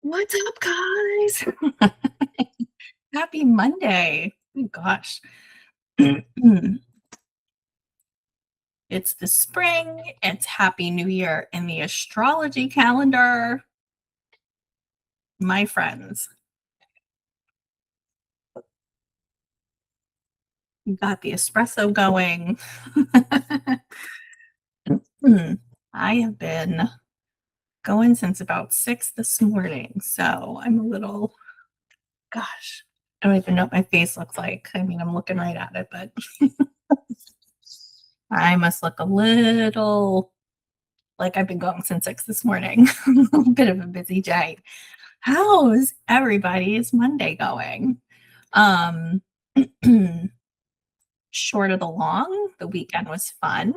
What's up, guys? Happy Monday. Oh, gosh. It's the spring. It's Happy New Year in the astrology calendar, my friends. You got the espresso going. I have been going since about 6 this morning, so I'm a little, gosh, I don't even know what my face looks like. I mean, I'm looking right at it, but I must look a little like I've been going since 6 this morning. A little bit of a busy day. How's everybody's Monday going? Um, Short of the long, the weekend was fun.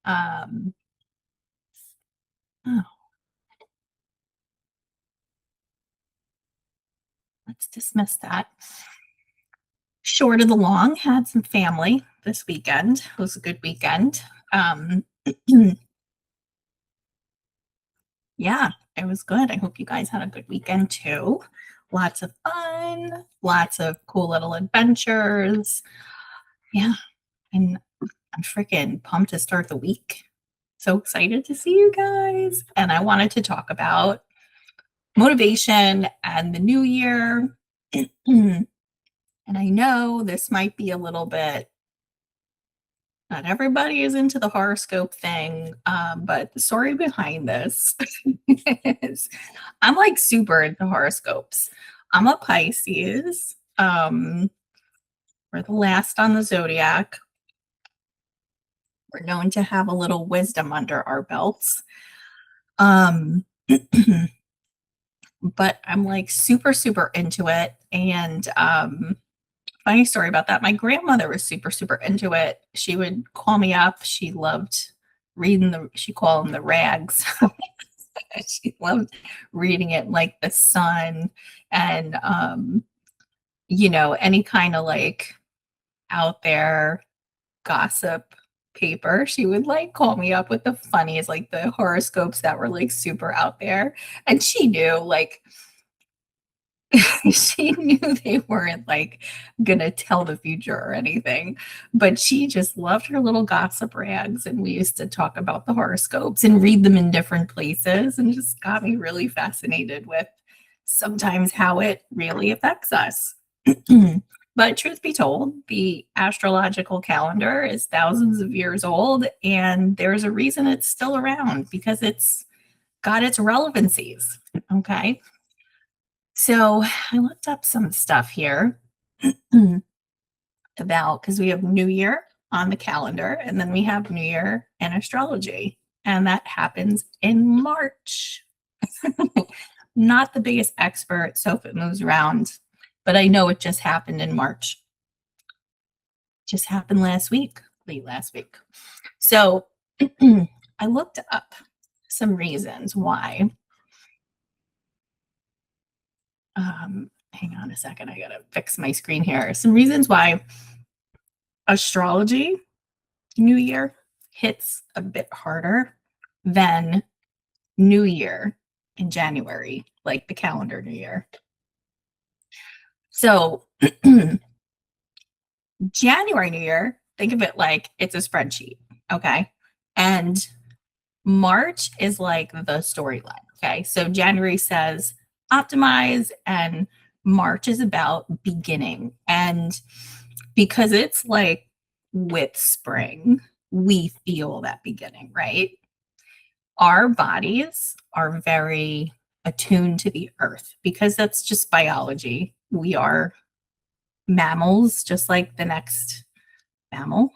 Um, oh, let's dismiss that. Short of the long, had some family this weekend. It was a good weekend. Um, yeah, it was good. I hope you guys had a good weekend too. Lots of fun, lots of cool little adventures. Yeah, and I'm freaking pumped to start the week. So excited to see you guys. And I wanted to talk about motivation and the new year. And I know this might be a little bit, not everybody is into the horoscope thing, but the story behind this is I'm like super into horoscopes. I'm a Pisces. We're the last on the zodiac. We're known to have a little wisdom under our belts. Um, but I'm like super, super into it. And funny story about that. My grandmother was super, super into it. She would call me up. She loved reading she called them the rags. She loved reading it like the sun and, any kind of like out there gossip paper. She would like call me up with the funniest, like the horoscopes that were like super out there. And she knew like she knew they weren't like gonna tell the future or anything, but she just loved her little gossip rags. And we used to talk about the horoscopes and read them in different places and just got me really fascinated with sometimes how it really affects us. But truth be told, the astrological calendar is thousands of years old, and there's a reason it's still around because it's got its relevancies. Okay. So I looked up some stuff here about because we have New Year on the calendar, and then we have New Year in astrology, and that happens in March. Not the biggest expert, so if it moves around, but I know it just happened in March. Just happened last week, late last week. So I looked up some reasons why. Hang on a second, I gotta fix my screen here. Some reasons why astrology New Year hits a bit harder than New Year in January, like the calendar New Year. So January New Year, think of it like it's a spreadsheet, okay? And March is like the storyline, okay? So January says optimize, and March is about beginning. And because it's like with spring, we feel that beginning, right? Our bodies are very attuned to the earth because that's just biology. We are mammals, just like the next mammal.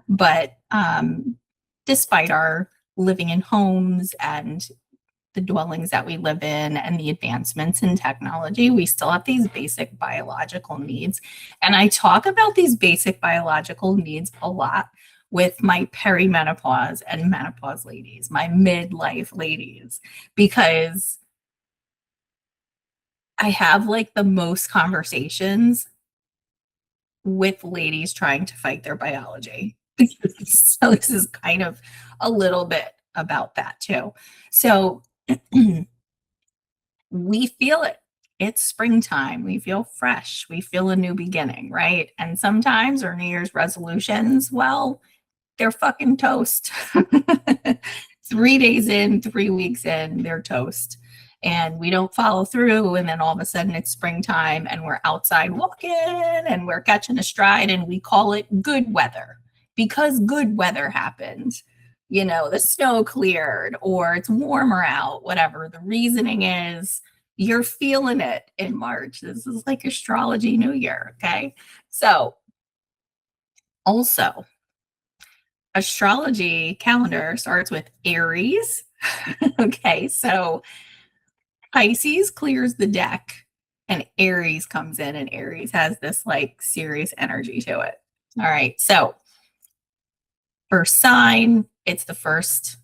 But despite our living in homes and the dwellings that we live in and the advancements in technology, we still have these basic biological needs. And I talk about these basic biological needs a lot with my perimenopause and menopause ladies, my midlife ladies, because I have like the most conversations with ladies trying to fight their biology. So this is kind of a little bit about that too. So we feel it. It's springtime. We feel fresh. We feel a new beginning, right? And sometimes our New Year's resolutions, well, they're fucking toast. 3 days in, 3 weeks in, they're toast. And we don't follow through. And then all of a sudden it's springtime and we're outside walking and we're catching a stride and we call it good weather because good weather happened. You know, the snow cleared or it's warmer out, whatever. The reasoning is you're feeling it in March. This is like astrology new year. Okay. So, also, astrology calendar starts with Aries. Okay, so Pisces clears the deck and Aries comes in, and Aries has this like serious energy to it. All right, so first sign, it's the first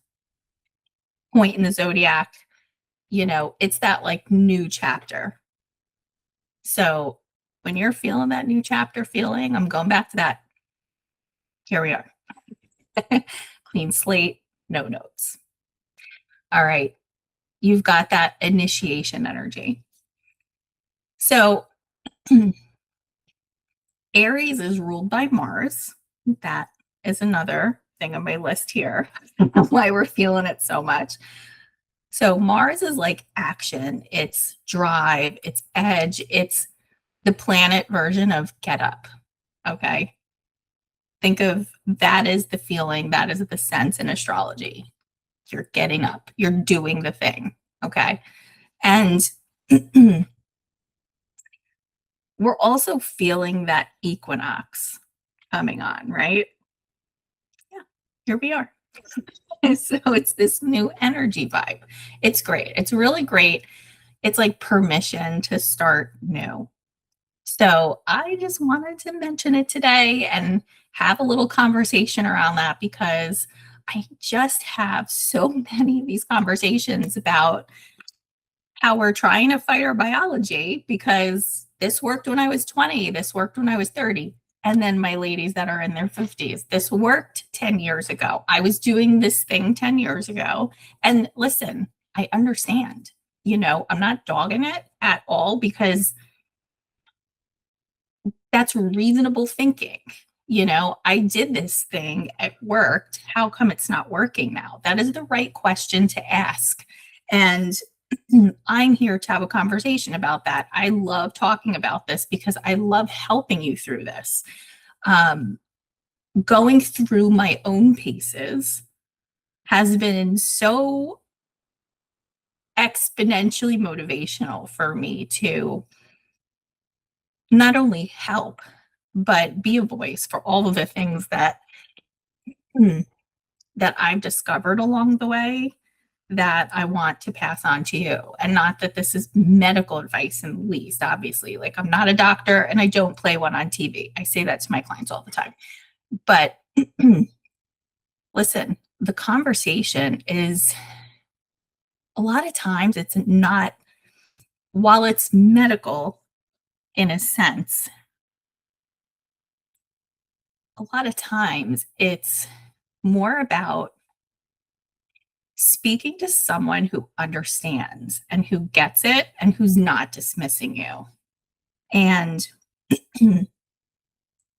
point in the zodiac. You know, it's that like new chapter. So when you're feeling that new chapter feeling, I'm going back to that. Here we are. Clean slate, no notes. All right, you've got that initiation energy. So Aries is ruled by Mars. That is another thing on my list here, why we're feeling it so much. So Mars is like action, it's drive, it's edge, it's the planet version of get up. Okay. Think of that as the feeling, that is the sense in astrology. You're getting up, you're doing the thing. Okay. And we're also feeling that equinox coming on, right? Yeah, here we are. So it's this new energy vibe. It's great. It's really great. It's like permission to start new. So I just wanted to mention it today and have a little conversation around that because I just have so many of these conversations about how we're trying to fight our biology because this worked when I was 20, this worked when I was 30. And then my ladies that are in their 50s, this worked 10 years ago. I was doing this thing 10 years ago. And listen, I understand, I'm not dogging it at all because that's reasonable thinking. I did this thing, it worked. How come it's not working now? That is the right question to ask. And I'm here to have a conversation about that. I love talking about this because I love helping you through this. Going through my own paces has been so exponentially motivational for me to not only help, but be a voice for all of the things that I've discovered along the way that I want to pass on to you. And not that this is medical advice in the least, obviously. Like, I'm not a doctor and I don't play one on TV. I say that to my clients all the time. But listen, the conversation is a lot of times it's not, while it's medical in a sense, a lot of times it's more about speaking to someone who understands and who gets it and who's not dismissing you. And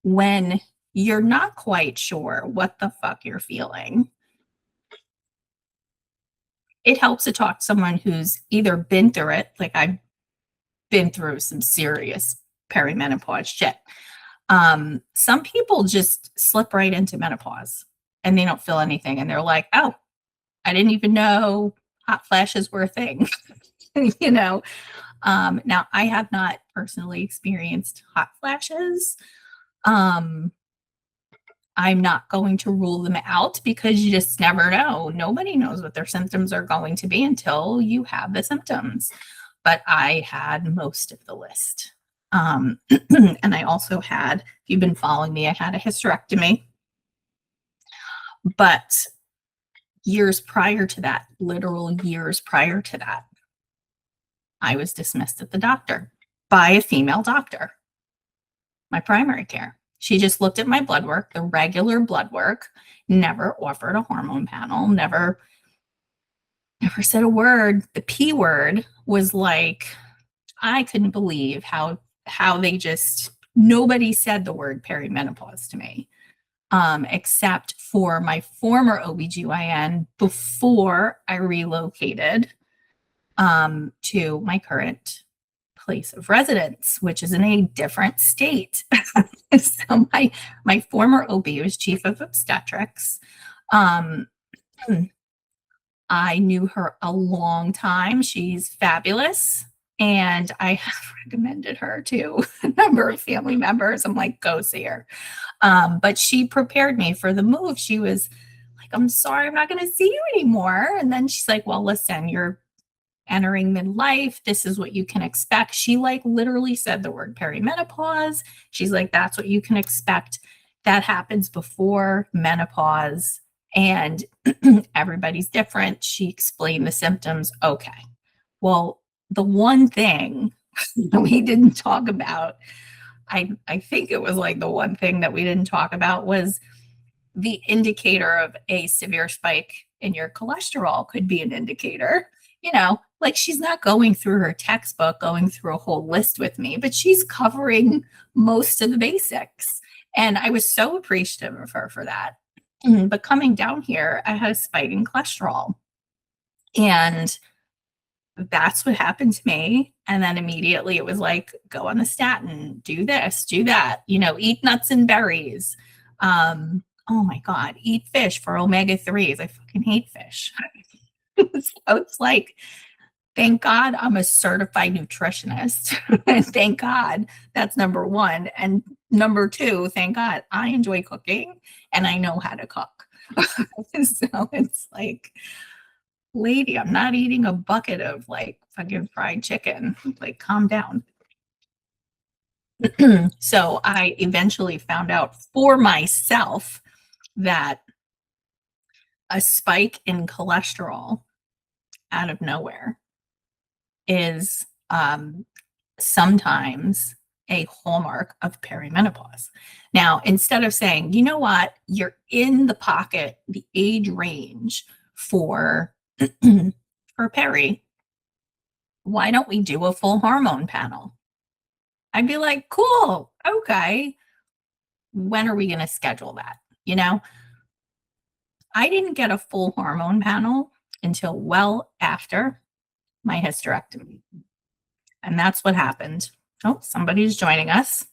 when you're not quite sure what the fuck you're feeling, it helps to talk to someone who's either been through it, like I've been through some serious perimenopause shit. Some people just slip right into menopause and they don't feel anything. And they're like, oh, I didn't even know hot flashes were a thing. Now I have not personally experienced hot flashes. I'm not going to rule them out because you just never know. Nobody knows what their symptoms are going to be until you have the symptoms. But I had most of the list. And I also had, if you've been following me, I had a hysterectomy. But years prior to that, literal years prior to that, I was dismissed at the doctor by a female doctor, my primary care. She just looked at my blood work, the regular blood work, never offered a hormone panel, never never said a word. The P word was like, I couldn't believe how they just, nobody said the word perimenopause to me, except for my former OBGYN before I relocated to my current place of residence, which is in a different state. So my former OB was chief of obstetrics. Um, I knew her a long time. She's fabulous. And I have recommended her to a number of family members. I'm like, go see her. But she prepared me for the move. She was like, I'm sorry, I'm not going to see you anymore. And then she's like, well, listen, you're entering midlife. This is what you can expect. She like literally said the word perimenopause. She's like, that's what you can expect. That happens before menopause. And everybody's different. She explained the symptoms. Okay. Well, the one thing that we didn't talk about, I think it was like the one thing that we didn't talk about was the indicator of a severe spike in your cholesterol could be an indicator. You know, like she's not going through her textbook, going through a whole list with me, but she's covering most of the basics. And I was so appreciative of her for that. But coming down here, I had a spike in cholesterol. And that's what happened to me. And then immediately it was like, go on the statin, do this, do that, you know, eat nuts and berries. Oh my God, eat fish for omega-3s. I fucking hate fish. So it's like, thank God I'm a certified nutritionist. And thank God that's number one. And number two, thank God I enjoy cooking and I know how to cook. So it's like, lady, I'm not eating a bucket of like fucking fried chicken. Like, calm down. So I eventually found out for myself that a spike in cholesterol out of nowhere is sometimes a hallmark of perimenopause. Now, instead of saying, you know what, you're in the pocket, the age range for for peri, why don't we do a full hormone panel? I'd be like, cool, okay. When are we going to schedule that? You know, I didn't get a full hormone panel until well after my hysterectomy. And that's what happened. Oh, somebody's joining us.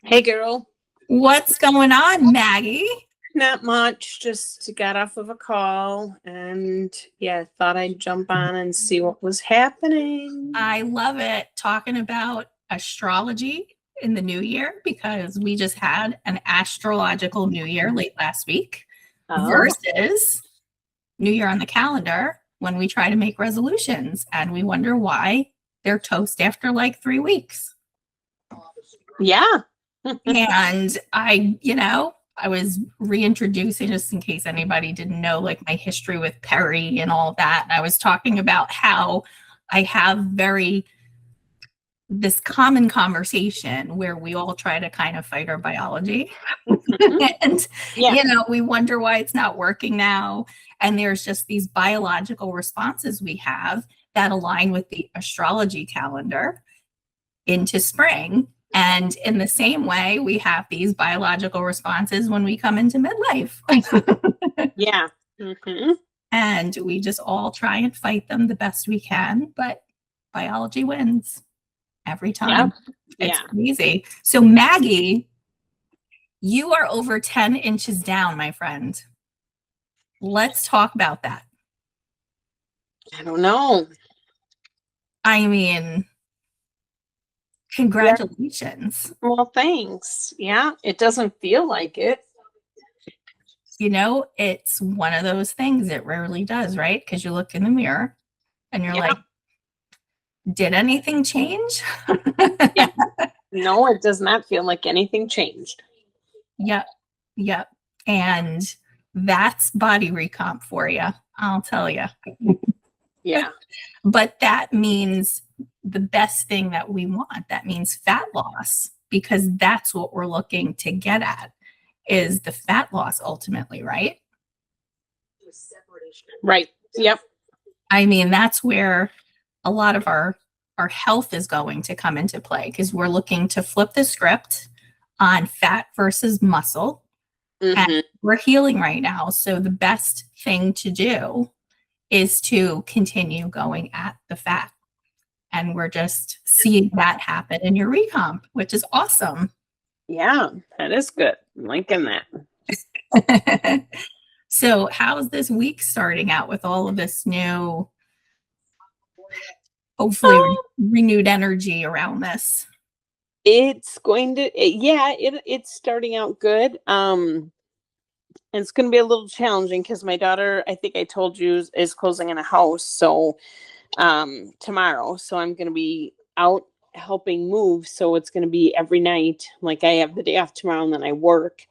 Hey, girl. What's going on, Maggie? Not much. Just got off of a call and yeah, thought I'd jump on and see what was happening. I love it talking about astrology in the new year because we just had an astrological new year late last week versus New Year on the calendar when we try to make resolutions and we wonder why they're toast after like 3 weeks. Yeah. And I was reintroducing, just in case anybody didn't know, like my history with Perry and all that. And I was talking about how I have this common conversation where we all try to kind of fight our biology. And, we wonder why it's not working now. And there's just these biological responses we have that align with the astrology calendar into spring. And in the same way, we have these biological responses when we come into midlife. Yeah. Mm-hmm. And we just all try and fight them the best we can, but biology wins every time. It's crazy. So Maggie, you are over 10 inches down, my friend. Let's talk about that. I don't know. I mean, congratulations. Yeah. Well, thanks. Yeah, it doesn't feel like it. You know, it's one of those things. It rarely does, right? Because you look in the mirror and you're like, did anything change? Yeah. No, it does not feel like anything changed. Yep. And that's body recomp for you, I'll tell you. Yeah. But that means the best thing that we want. That means fat loss. because that's what we're looking to get at, is the fat loss ultimately, right? Right. Yep. I mean, that's where a lot of our health is going to come into play, because we're looking to flip the script on fat versus muscle. And Mm-hmm. we're healing right now. So the best thing to do is to continue going at the fat. And we're just seeing that happen in your recomp, which is awesome. Yeah, that is good. I'm liking that. So, how's this week starting out with all of this new, hopefully, renewed energy around this? It's going to, it's starting out good. And it's going to be a little challenging because my daughter, I think I told you, is closing in a house. So, tomorrow. So I'm going to be out helping move. So it's going to be every night. Like I have the day off tomorrow and then I work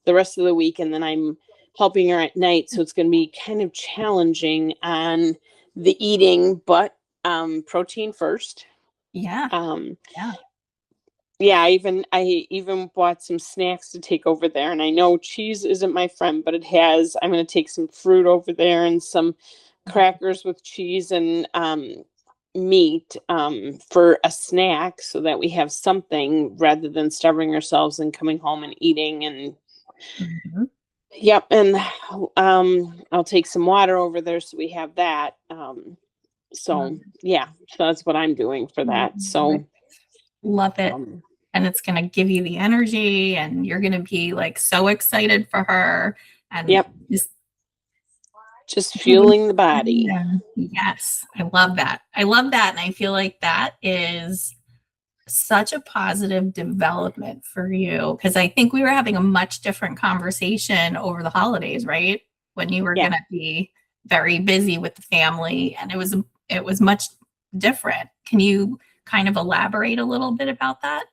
the rest of the week and then I'm helping her at night. So it's going to be kind of challenging on the eating, but protein first. Yeah. Um, Yeah. yeah, I even bought some snacks to take over there. And I know cheese isn't my friend, but I'm going to take some fruit over there and some crackers with cheese and meat for a snack so that we have something rather than starving ourselves and coming home and eating. And Mhm. yep. And I'll take some water over there so we have that. Love So yeah, so that's what I'm doing for that. it. So Love it. um, And it's going to give you the energy, and you're going to be like so excited for her, and yep, just fueling the body. yeah. Yes, I love that. I love that. And I feel like that is such a positive development for you, because I think we were having a much different conversation over the holidays, right? When you were Yeah. going to be very busy with the family, and it was much different. Can you kind of elaborate a little bit about that?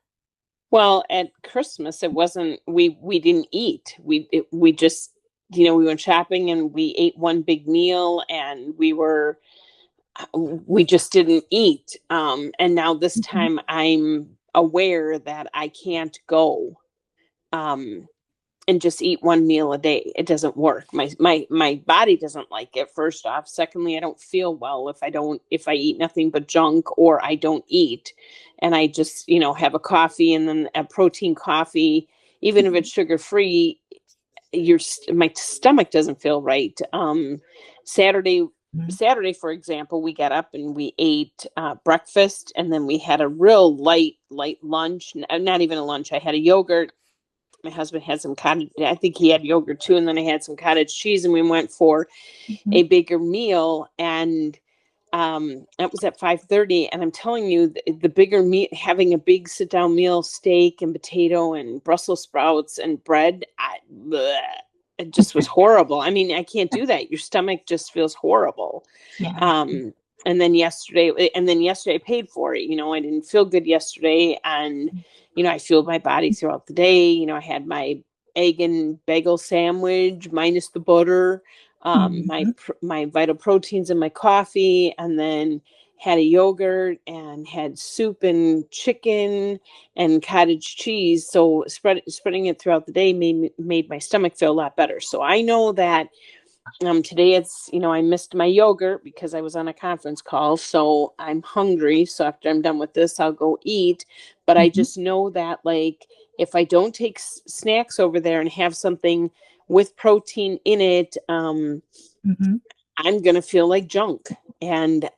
Well, at Christmas, it wasn't we didn't eat. We just we went shopping and we ate one big meal and we just didn't eat. And now this Mhm. time I'm aware that I can't go um and just eat one meal a day. It doesn't work. My body doesn't like it, first off. Secondly, I don't feel well if I eat nothing but junk or I don't eat and I just, have a coffee and then a protein coffee, even if it's sugar free, my stomach doesn't feel right. Saturday Mhm. Saturday, for example, we got up and we ate breakfast and then we had a real light lunch. Not even a lunch. I had a yogurt. My husband had some cottage. I think he had yogurt too, and then I had some cottage cheese, and we went for Mhm. a bigger meal. And that was at 5:30. And I'm telling you, the bigger meat, having a big sit down meal, steak and potato and Brussels sprouts and bread, it just was horrible. I mean, I can't do that. Your stomach just feels horrible. Yeah. Um, and then yesterday I paid for it. I didn't feel good yesterday, and I fueled my body throughout the day. I had my egg and bagel sandwich minus the butter, Mhm. my vital proteins in my coffee, and then had a yogurt and had soup and chicken and cottage cheese. So spreading it throughout the day made my stomach feel a lot better. So I know that today I missed my yogurt because I was on a conference call, so I'm hungry. So after I'm done with this, I'll go eat. But I Mhm. just know that, like, if I don't take snacks over there and have something with protein in it, Mhm. I'm gonna feel like junk, and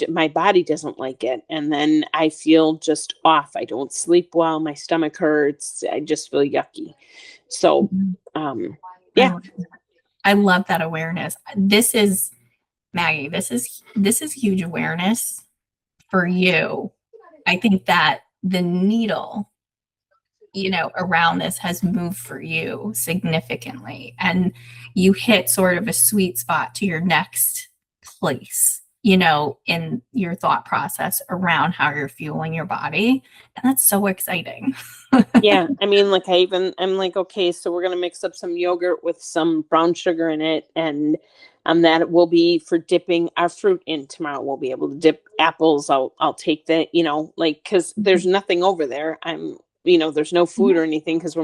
my body doesn't like it, and then I feel just off. I don't sleep well. My stomach hurts. I just feel yucky. So, Mhm. um, I yeah, love I love that awareness. This is Maggie, this is huge awareness for you. I think that the needle, around this has moved for you significantly, and you hit sort of a sweet spot to your next place, in your thought process around how you're fueling your body. And that's so exciting. yeah. I mean, like I'm like, okay, so we're gonna mix up some yogurt with some brown sugar in it, and that will be for dipping our fruit in tomorrow. We'll be able to dip apples. I'll take that, like because there's nothing over there. there's no food or anything because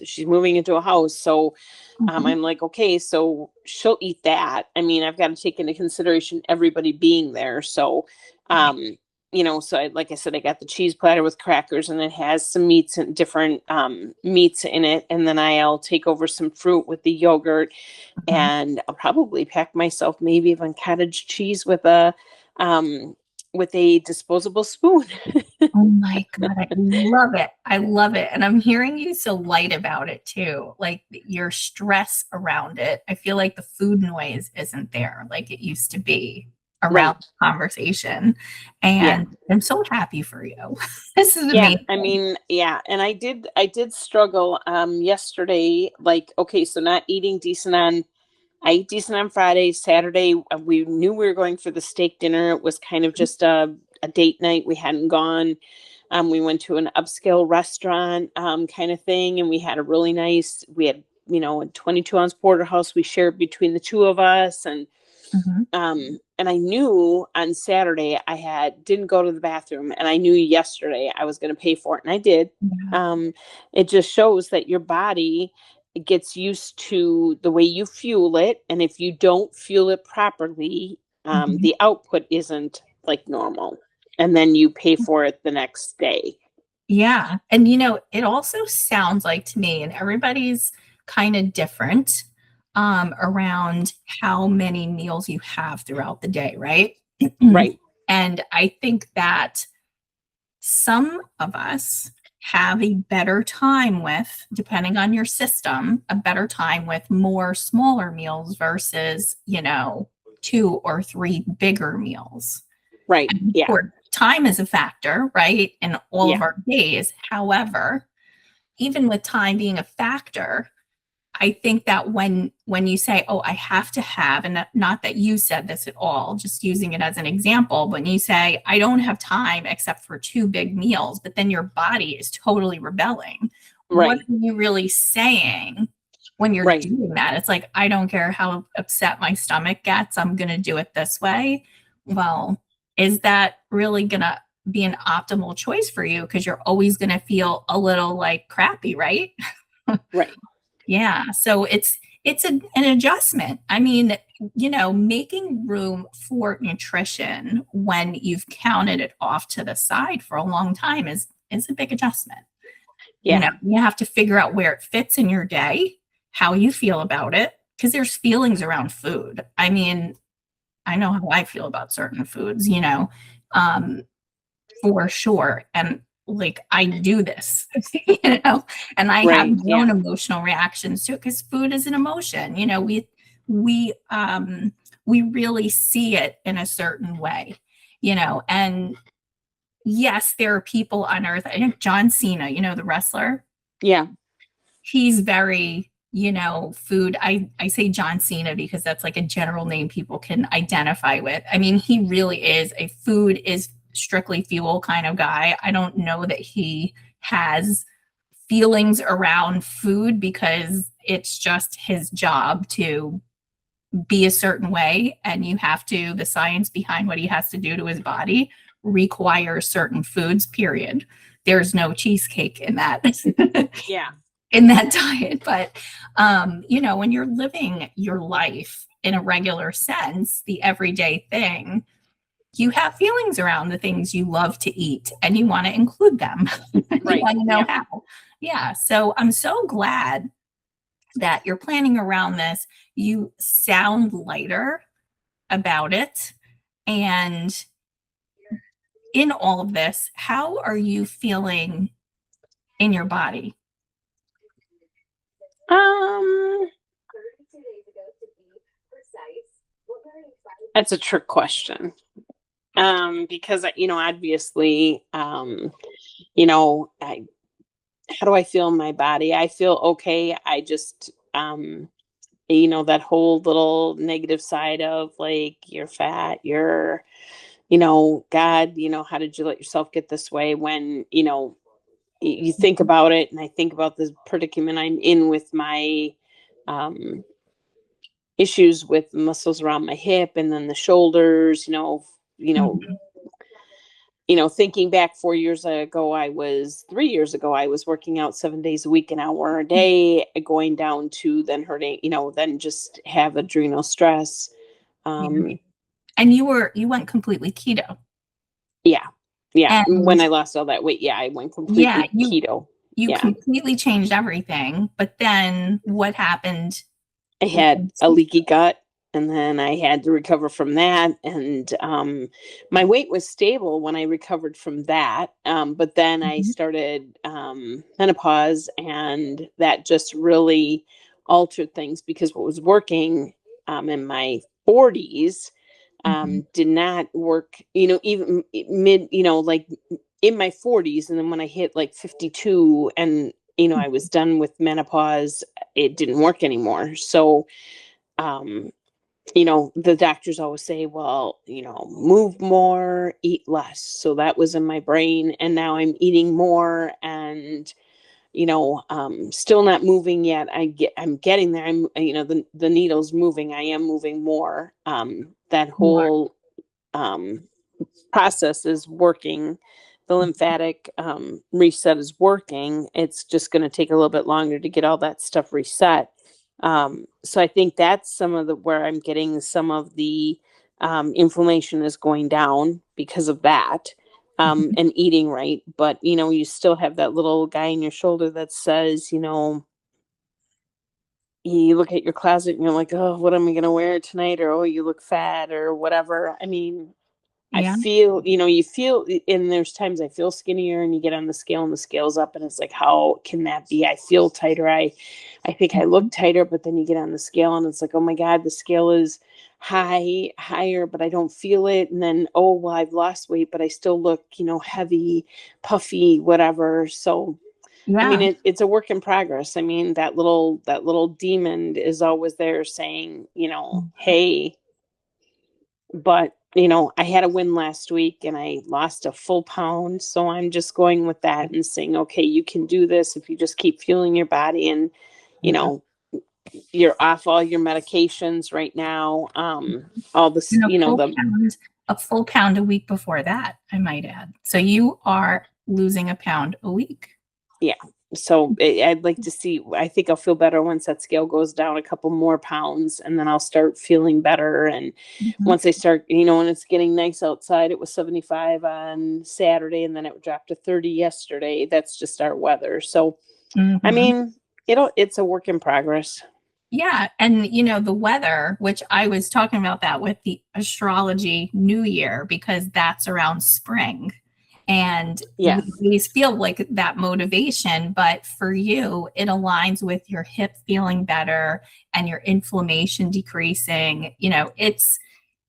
she's moving into a house. So Mhm. I'm like, okay, so she'll eat that. I mean, I've got to take into consideration everybody being there. So, Right. so like I said, I got the cheese platter with crackers and it has some meats and different meats in it. And then I'll take over some fruit with the yogurt, Mhm. and I'll probably pack myself maybe even cottage cheese um, with a disposable spoon. Oh my God, I love it. I love it. And I'm hearing you so light about it too. Like your stress around it. I feel like the food noise isn't there like it used to be around Right. the conversation. Yeah. And I'm so happy for you. This is Yeah, amazing. I mean, yeah, and I did struggle yesterday, like, okay, so not eating decent on I ate decent on Friday. Saturday, we knew we were going for the steak dinner. It was kind of just a date night. We hadn't gone. We went to an upscale restaurant kind of thing, and we had a 22-ounce porterhouse we shared between the two of us, Mhm. and I knew on Saturday I had didn't go to the bathroom, and I knew yesterday I was going to pay for it, and I did. Yeah. um it just shows that your body gets used to the way you fuel it, and if you don't fuel it properly, Mhm. the output isn't like normal, and then you pay for it the next day. Yeah. And it also sounds like to me, and everybody's kind of different around how many meals you have throughout the day, right? Right. And I think that some of us have a better time with, depending on your system, a better time with more smaller meals versus, two or three bigger meals. Right. And of Yeah. course, time is a factor, right, in all of Yeah. our days. However, even with time being a factor, I think that when you say, "Oh, I have to have," and not that you said this at all, just using it as an example, when you say, "I don't have time except for two big meals," but then your body is totally rebelling. What Right. are you really saying when you're Right. doing that? It's like, I don't care how upset my stomach gets, I'm going to do it this way. Well, is that really going to be an optimal choice for you? Because you're always going to feel a little like crappy, right? Right. Yeah, so it's an adjustment. I mean, making room for nutrition when you've counted it off to the side for a long time is a big adjustment. Yeah. You have to figure out where it fits in your day, how you feel about it, because there's feelings around food. I mean, I know how I feel about certain foods, um, for sure. And like I do this, and I have Right. my Yeah. own emotional reactions to it because food is an emotion. We we really see it in a certain way, and yes, there are people on earth. I think John Cena, the wrestler, Yeah. he's very food. I say John Cena because that's like a general name people can identify with. I mean, he really is a food is strictly fuel kind of guy. I don't know that he has feelings around food because it's just his job to be a certain way, and the science behind what he has to do to his body requires certain foods, period. There's no cheesecake in that Yeah. in that diet. But when you're living your life in a regular sense, the everyday thing, you have feelings around the things you love to eat and you want to include them. You Right. want to know Yeah. how. Yeah. So I'm so glad that you're planning around this. You sound lighter about it. And in all of this, how are you feeling in your body? Um, that's a trick question. Because obviously, I how do I feel in my body? I feel okay. I just that whole little negative side of like you're fat, God, how did you let yourself get this way when, you think about it, and I think about this predicament I'm in with my um issues with muscles around my hip and then the shoulders, Mhm. thinking back 4 years ago, 3 years ago, I was working out 7 days a week, an hour a day, going down to then hurting, then just have adrenal stress. Yeah. And you went completely keto. Yeah. Yeah. And When I lost all that weight, yeah, I went yeah, completely keto. you Yeah. completely changed everything. But then what happened? I had a leaky gut, and then I had to recover from that. And my weight was stable when I recovered from that. But then I Mhm, started menopause, and that just really altered things, because what was working in my 40s mhm, did not work, even mid, like in my 40s. And then when I hit like 52, and, I was done with menopause, it didn't work anymore. So, um, the doctors always say, well, move more, eat less. So that was in my brain. And now I'm eating more, and, still not moving yet. I'm getting there. The needle's moving. I am moving more. That you are. whole, um, process is working. The lymphatic reset is working. It's just going to take a little bit longer to get all that stuff reset. So I think that's some of the where I'm getting some of the inflammation is going down because of that, Mhm. and eating right. But you still have that little guy in your shoulder that says, you look at your closet and you're like, oh, what am I going to wear tonight? Or, oh, you look fat, or whatever. I mean, I Yeah. feel, you feel, and there's times I feel skinnier, and you get on the scale and the scale's up, and it's like, how can that be? I feel tighter. I think I look Mhm. tighter, but then you get on the scale and it's like, oh my God, the scale is higher, but I don't feel it. And then, oh, well, I've lost weight, but I still look, heavy, puffy, whatever. So, I mean, Yeah. it's a work in progress. I mean, that little demon is always there saying, hey, but I had a win last week, and I lost a full pound. So I'm just going with that and saying, okay, you can do this if you just keep fueling your body, and you Yeah. know you're off all your medications right now. All this, And a full pound a week before that, I might add. So you are losing a pound a week. yeah. So I'd like to see. I think I'll feel better once that scale goes down a couple more pounds, and then I'll start feeling better. And Mhm. once I start, when it's getting nice outside, it was 75 on Saturday, and then it dropped to 30 yesterday. That's just our weather. So, I Mhm. mean, it's a work in progress. Yeah, and the weather, which I was talking about that with the astrology new year because that's around spring. And Yeah. we always feel like that motivation, but for you, it aligns with your hip feeling better and your inflammation decreasing.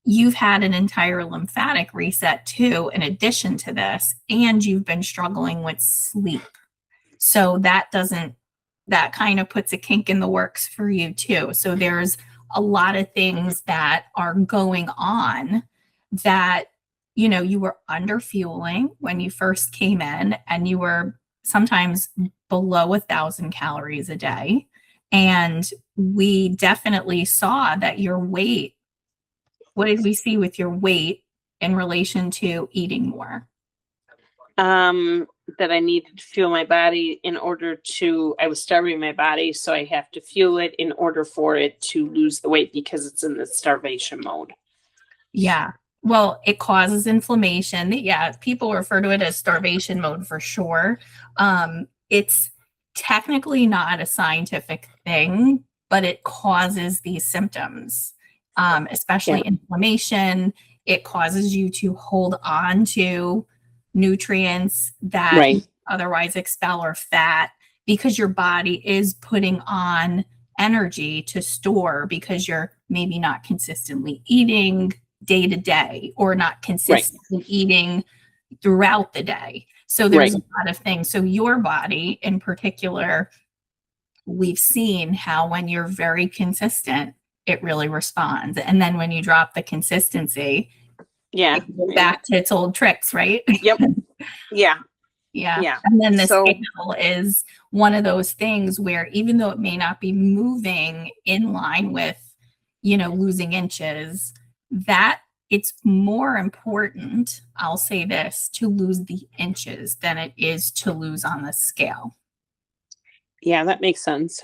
You've had an entire lymphatic reset too, in addition to this, and you've been struggling with sleep. So that kind of puts a kink in the works for you too. So there's a lot of things that are going on that you were under fueling when you first came in, and you were sometimes below 1,000 calories a day. And we definitely saw that your weight, what did we see with your weight in relation to eating more? um that I needed to fuel my body in order to I was starving my body, so I have to fuel it in order for it to lose the weight, because it's in the starvation mode. Yeah. Well, it causes inflammation. Yeah, people refer to it as starvation mode for sure. It's technically not a scientific thing, but it causes these symptoms, Yeah. especially inflammation. It causes you to hold on to nutrients that you Right. otherwise expel, or fat, because your body is putting on energy to store because you're maybe not consistently eating day to day, or not Right. consistently eating throughout the day. So there's Right. a lot of things. So your body in particular, we've seen how when you're very consistent, it really responds. And then when you drop the consistency, Yeah. it goes back to its old tricks, right? Yep. Yeah. Yeah. Yeah. And then the So, scale is one of those things where even though it may not be moving in line with, losing inches, that it's more important, I'll say this, to lose the inches than it is to lose on the scale. Yeah, that makes sense.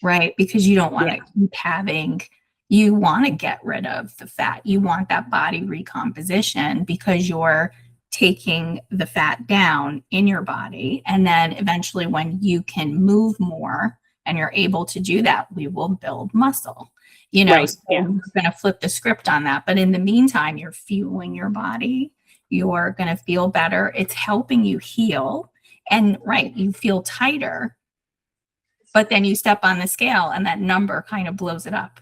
Right? Because you don't want Yeah. to keep having, you want to get rid of the fat. You want that body recomposition because you're taking the fat down in your body. And then eventually, when you can move more and you're able to do that, we will build muscle. Right. So Yeah. we're going to flip the script on that. But in the meantime, you're fueling your body. You're going to feel better. It's helping you heal. And right, you feel tighter, but then you step on the scale and that number kind of blows it up.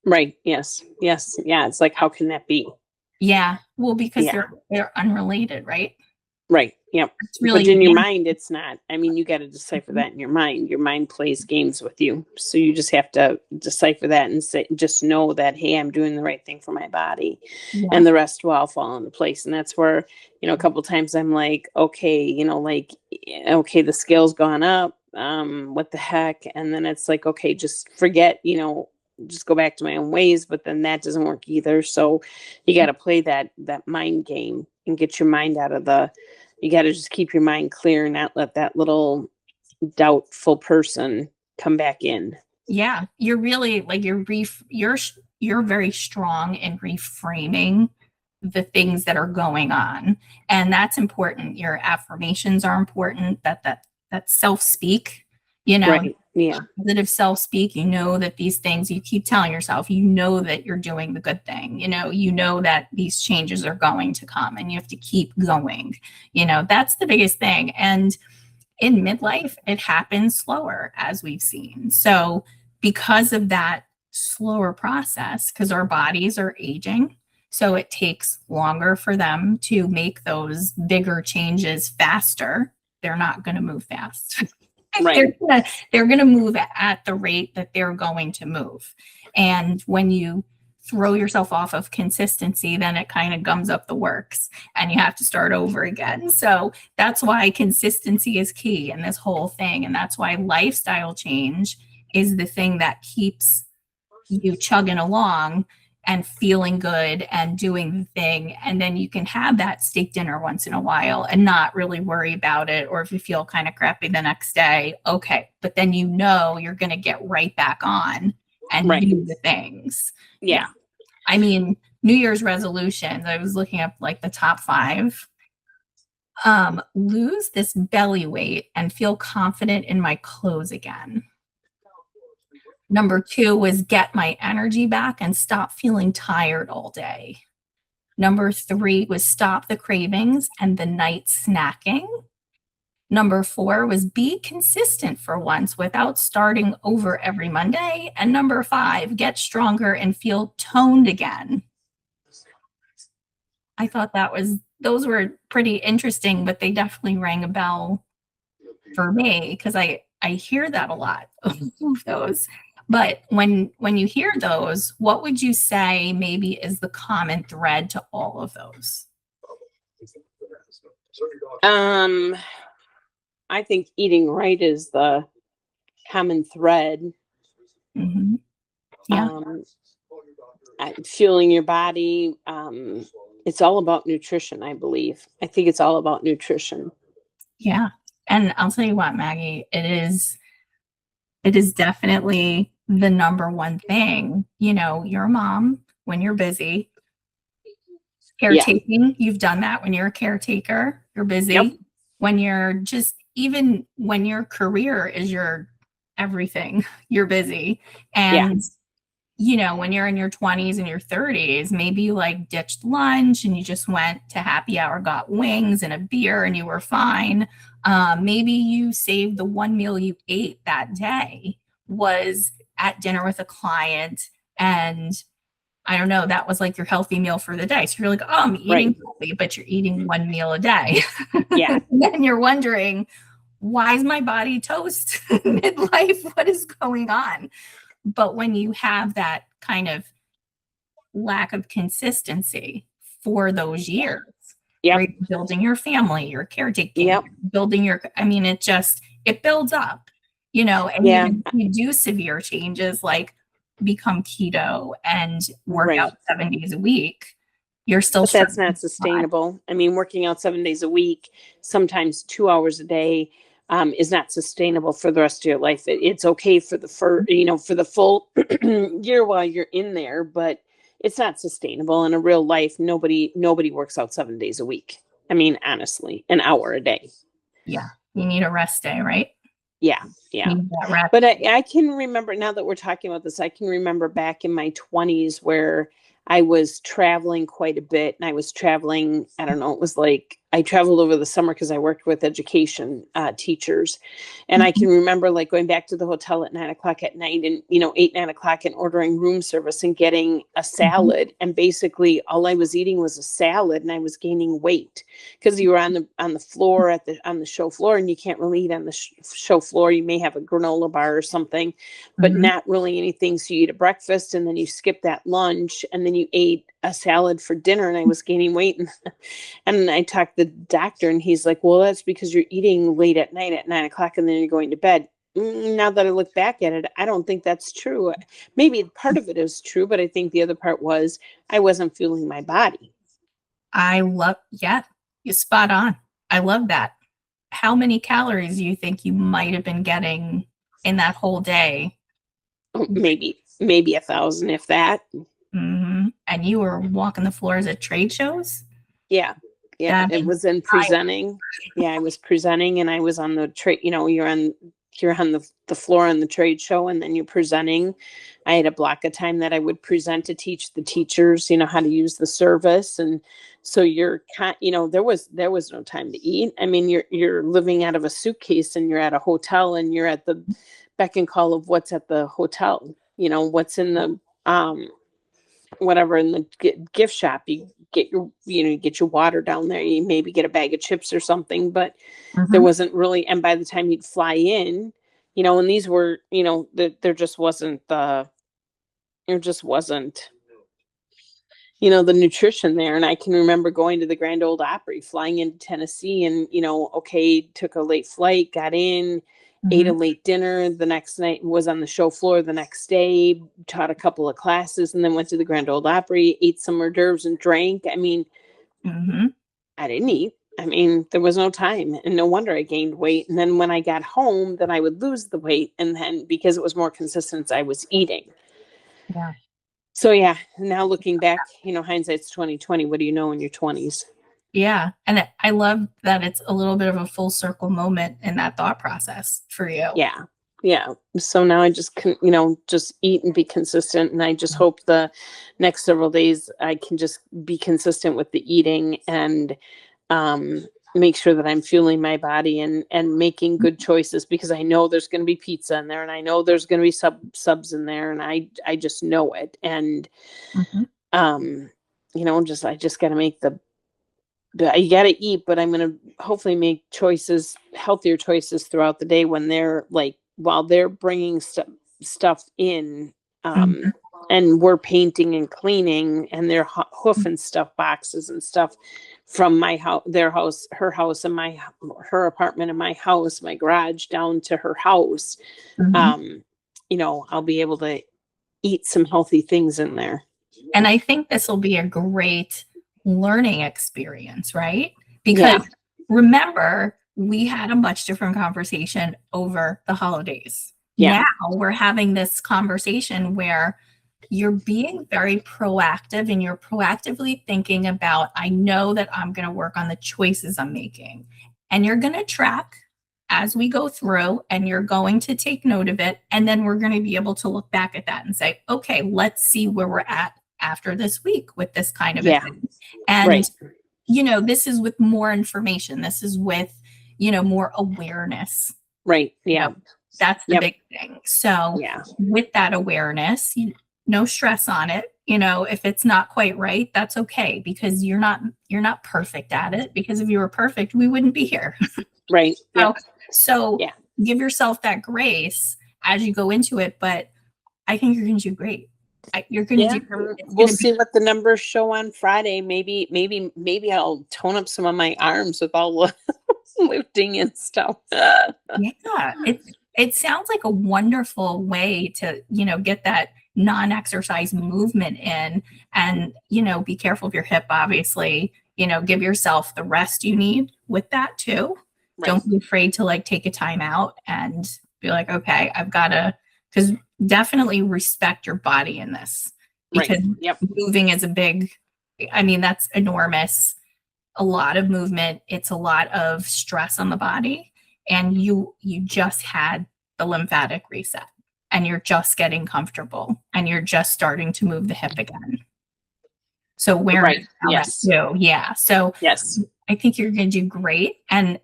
Right. Yes. Yes. Yeah. It's like, how can that be? Yeah. Well, because Yeah. they're unrelated, right? Right. Yep. It's really But in your mind, it's not. I mean, you got to decipher that in your mind. Your mind plays games with you. So you just have to decipher that and say, just know that, hey, I'm doing the right thing for my body. yeah. And the rest will all fall into place. And that's where, a couple of times I'm like, okay, okay, the scale's gone up. What the heck? And then it's like, okay, just forget, just go back to my own ways. But then that doesn't work either. So you got to play that mind game and get your mind out of you got to just keep your mind clear and not let that little doubtful person come back in. Yeah. You're really like you're very strong in reframing the things that are going on. And that's important. Your affirmations are important, that self-speak, Right. Yeah. positive self-speak, that these things you keep telling yourself, that you're doing the good thing, that these changes are going to come and you have to keep going. That's the biggest thing. And in midlife, it happens slower, as we've seen. So because of that slower process, because our bodies are aging, so it takes longer for them to make those bigger changes faster. They're not going to move fast. Right. They're gonna move at the rate that they're going to move. And when you throw yourself off of consistency, then it kind of gums up the works and you have to start over again. So that's why consistency is key in this whole thing. And that's why lifestyle change is the thing that keeps you chugging along and feeling good and doing the thing. And then you can have that steak dinner once in a while and not really worry about it. Or if you feel kind of crappy the next day, okay. But then you're going to get right back on and Right. do the things. Yeah. I mean, New Year's resolutions, I was looking up like the top 5. Lose this belly weight and feel confident in my clothes again. Number 2 was get my energy back and stop feeling tired all day. Number 3 was stop the cravings and the night snacking. Number 4 was be consistent for once without starting over every Monday. And number 5, get stronger and feel toned again. I thought those were pretty interesting, but they definitely rang a bell for me because I hear that a lot of those. But when you hear those, what would you say maybe is the common thread to all of those? I think eating right is the common thread. Mm-hmm. Yeah. Fueling your body. It's all about nutrition, I believe. I think it's all about nutrition. Yeah. And I'll tell you what, Maggie, it is definitely the number one thing. You're a mom when you're busy. Caretaking, You've done that when you're a caretaker, you're busy. Yep. When you're even when your career is your everything, you're busy. And when you're in your 20s and your 30s, maybe you like ditched lunch and you just went to happy hour, got wings and a beer and you were fine. Maybe you saved the one meal you ate that day was at dinner with a client, and I don't know, that was like your healthy meal for the day. So you're like, oh, I'm eating healthy, but you're eating one meal a day. Yeah. And then you're wondering, why is my body toast midlife? What is going on? But when you have that kind of lack of consistency for those years, where you're building your family, your caretaking, building it builds up, and even if you do severe changes, like become keto and work Right. out 7 days a week, you're still But that's struggling not with the body. sustainable. I mean, working out 7 days a week, sometimes 2 hours a day, is not sustainable for the rest of your life. It's okay for for the full year while you're in there, but it's not sustainable in a real life. Nobody works out 7 days a week. I mean, honestly, an hour a day. Yeah, you need a rest day, right? Yeah, yeah. You need that rest. But I can remember, now that we're talking about this, I can remember back in my 20s where I was traveling quite a bit. And I was traveling, I don't know, it was like I traveled over the summer because I worked with education teachers. And I Mhm, can remember like going back to the hotel at 9 o'clock at night and, 8, 9 o'clock, and ordering room service and getting a mhm, salad. And basically all I was eating was a salad, and I was gaining weight because you were on the floor on the show floor, and you can't really eat on the show floor. You may have a granola bar or something, but mhm. not really anything. So you eat a breakfast, and then you skip that lunch, and then you ate a salad for dinner, and I was gaining weight. And I talked to the doctor, and he's like, well, that's because you're eating late at night at 9 o'clock, and then you're going to bed. Now that I look back at it, I don't think that's true. Maybe part of it is true, but I think the other part was I wasn't fueling my body. Yeah, you're spot on. I love that. How many calories do you think you might have been getting in that whole day? Maybe 1,000, if that. And you were walking the floors at trade shows? Yeah. Yeah. That It is was in high. presenting. Yeah, I was presenting, and I was on the trade, you're on the floor on the trade show, and then you're presenting. I had a block of time that I would present to teach the teachers, how to use the service. And so there was no time to eat. I mean, you're living out of a suitcase, and you're at a hotel, and you're at the beck and call of what's at the hotel, what's in the whatever in the gift shop. You get your water down there, you maybe get a bag of chips or something, but there Mhm, wasn't really. And by the time you'd fly in, and these were, there just wasn't, the nutrition there. And I can remember going to the Grand Old Opry, flying into Tennessee, and, okay, took a late flight, got in, ate a mhm, late dinner the next night, was on the show floor the next day, taught a couple of classes, and then went to the Grand Old Opry, ate some hors d'oeuvres and drank. I mean, mhm. I didn't eat. I mean, there was no time, and no wonder I gained weight. And then when I got home, then I would lose the weight. And then because it was more consistent, I was eating. Yeah. So yeah, now looking back, hindsight's 2020. What do you know in your 20s? Yeah, and I love that it's a little bit of a full circle moment in that thought process for you. Yeah. Yeah. So now I just can, just eat and be consistent. And I just hope the next several days I can just be consistent with the eating, and um, make sure that I'm fueling my body, and making good choices, because I know there's going to be pizza in there, and I know there's going to be subs in there, and I just know it. And Mhm, um, I just got to make you got to eat, but I'm going to hopefully make healthier choices throughout the day, when they're like, while they're bringing stuff in, mhm, um, and we're painting and cleaning, and they're hoofing stuff, boxes and stuff from my house, their house, her house, and her apartment, and my house, my garage, down to her house. mhm. Um, I'll be able to eat some healthy things in there. And I think this will be a great learning experience, right? Yeah. Because remember, we had a much different conversation over the holidays. Yeah. Now we're having this conversation where you're being very proactive and you're proactively thinking about, I know that I'm going to work on the choices I'm making. And you're going to track as we go through, and you're going to take note of it. And then we're going to be able to look back at that and say, okay, let's see where we're at after this week with this kind of a Yeah. thing. And, Right. this is with more information. This is with, more awareness. Right. You Yeah. know, that's the Yep. big thing. So Yeah. with that awareness, no stress on it. If it's not quite right, that's okay, because you're not perfect at it, because if you were perfect, we wouldn't be here. Right. So, Yep. so Yeah. give yourself that grace as you go into it, but I think you're going to do great. You're going to Yeah. do great. It's We'll going to see be, what the numbers show on Friday. Maybe I'll tone up some of my arms with all the lifting and stuff. yeah, it sounds like a wonderful way to, get that non-exercise movement in. And, be careful of your hip, obviously. Give yourself the rest you need with that too. Right. Don't be afraid to like take a time out and be like, okay, I've got to, because definitely respect your body in this, because Right. Yep. moving is that's enormous. A lot of movement. It's a lot of stress on the body. And you just had the lymphatic reset, and you're just getting comfortable, and you're just starting to move the hip again. So awareness yes. that too. Yeah. So yes, I think you're going to do great. And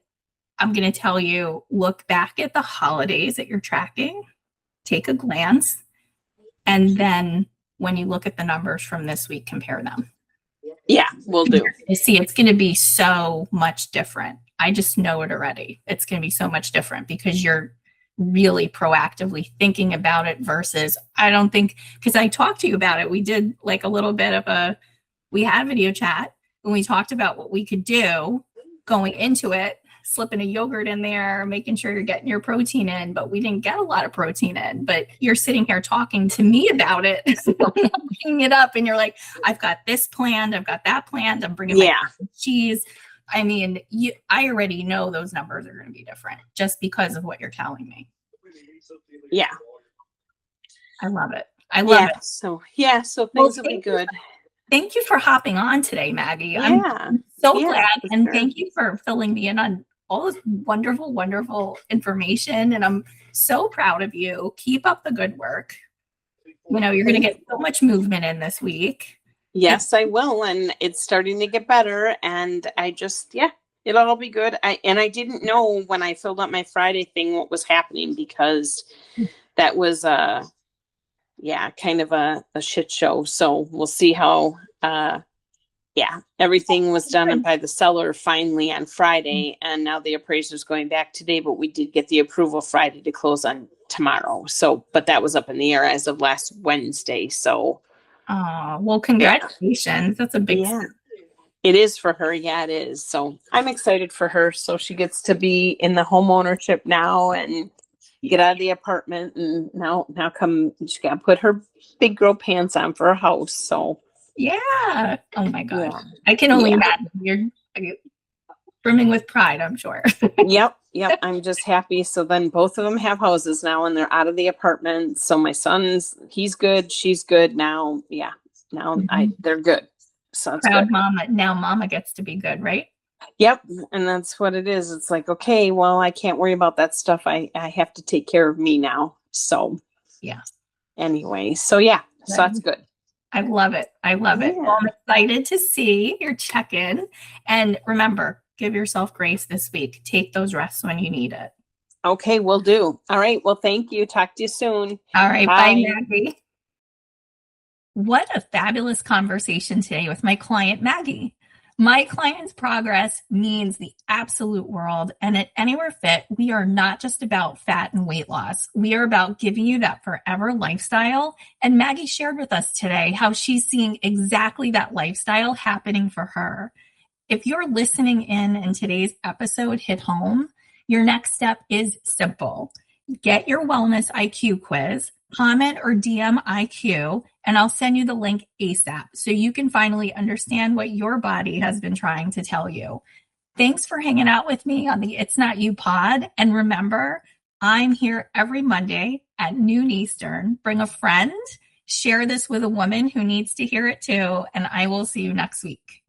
I'm going to tell you, look back at the holidays that you're tracking, take a glance, and then when you look at the numbers from this week, compare them. Yeah, we'll do. You see, it's going to be so much different. I just know it already. It's going to be so much different because you're really proactively thinking about it versus because I talked to you about it. We did like a little bit of we had a video chat and we talked about what we could do going into it, slipping a yogurt in there, making sure you're getting your protein in, but we didn't get a lot of protein in. But you're sitting here talking to me about it, bringing it up, and you're like, I've got this planned, I've got that planned, I'm bringing my cheese. I mean, I already know those numbers are going to be different just because of what you're telling me. Yeah. I love it. I love it. So things will be good. Thank you for hopping on today, Maggie. Yeah. I'm so glad. And sure. Thank you for filling me in on all this wonderful, wonderful information. And I'm so proud of you. Keep up the good work. You're going to get so much movement in this week. Yes, I will. And it's starting to get better. And I just, it'll all be good. I didn't know when I filled out my Friday thing what was happening, because that was kind of a shit show. So we'll see how everything was done by the seller finally on Friday, and now the appraiser's going back today, but we did get the approval Friday to close on tomorrow. So, but that was up in the air as of last Wednesday. So well, congratulations. That's a big step. It is for her. Yeah, it is. So I'm excited for her. So she gets to be in the home ownership now and get out of the apartment, and now she got to put her big girl pants on for a house. So yeah. Oh my God. Yeah. I can only imagine. You're brimming with pride, I'm sure. Yep. I'm just happy. So then both of them have houses now, and they're out of the apartment. So my he's good. She's good now. Yeah. Now they're good. So it's proud good. Mama. Now Mama gets to be good, right? Yep. And that's what it is. It's like, okay, well, I can't worry about that stuff. I have to take care of me now. So yeah. Anyway. So yeah. So that's good. I love it. Well, I'm excited to see your check-in. And remember, give yourself grace this week. Take those rests when you need it. Okay, will do. All right. Well, thank you. Talk to you soon. All right. Bye, Maggie. What a fabulous conversation today with my client, Maggie. My client's progress means the absolute world. And at Anywhere Fit, we are not just about fat and weight loss. We are about giving you that forever lifestyle. And Maggie shared with us today how she's seeing exactly that lifestyle happening for her. If you're listening in and today's episode hit home, your next step is simple. Get your Wellness IQ quiz, comment or DM IQ, and I'll send you the link ASAP so you can finally understand what your body has been trying to tell you. Thanks for hanging out with me on the It's Not You pod. And remember, I'm here every Monday at noon Eastern. Bring a friend, share this with a woman who needs to hear it too, and I will see you next week.